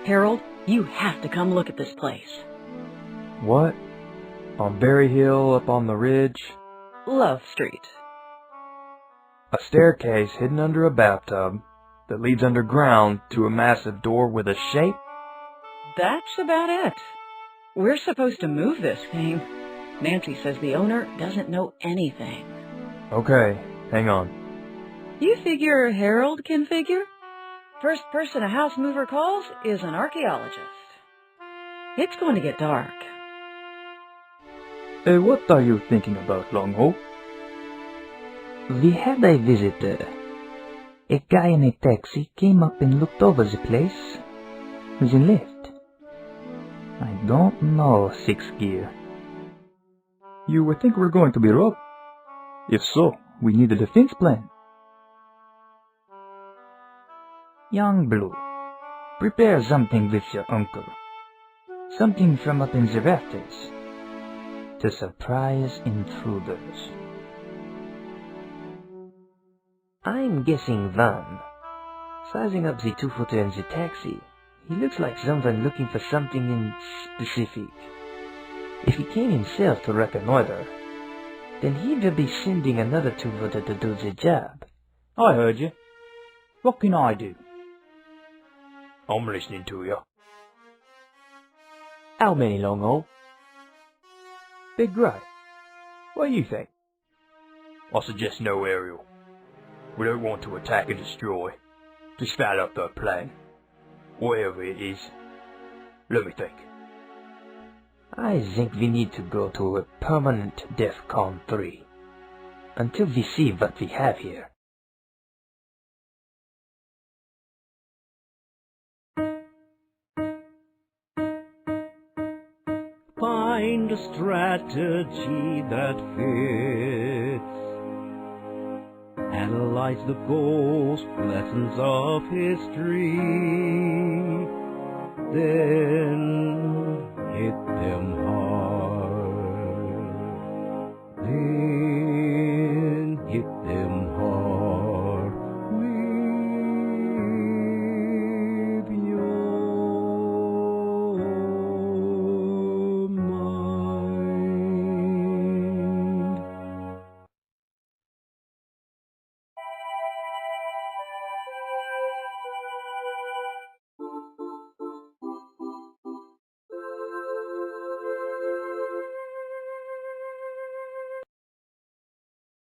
Harold, you have to come look at this place. What? On Berry Hill up on the ridge? Love Street. A staircase hidden under a bathtub that leads underground to a massive door with a shape? That's about it. We're supposed to move this thing. Nancy says the owner doesn't know anything. Okay, hang on. You figure Harold can figure? First person a house mover calls is an archaeologist. It's going to get dark. What are you thinking about, Longhole? We had a visitor. A guy in a taxi came up and looked over the place, then left. I don't know, Sixth Gear. You think we're going to be robbed? If so, we need a defense plan. Young Blue, prepare something with your uncle. Something from up in the rafters. To surprise intruders. I'm guessing Van. Sizing up the two-footer in the taxi, he looks like someone looking for something in specific. If he came himself to reconnoiter, then he will be sending another two-footer to do the job. I heard you. What can I do? I'm listening to you. How many, Longhole? Big Gray, what do you think? I suggest no aerial. We don't want to attack and destroy. Just foul up the plan. Whatever it is. Let me think. I think we need to go to a permanent DEFCON 3. Until we see what we have here. Find a strategy that fits. Analyze the ghost lessons of history. Then hit them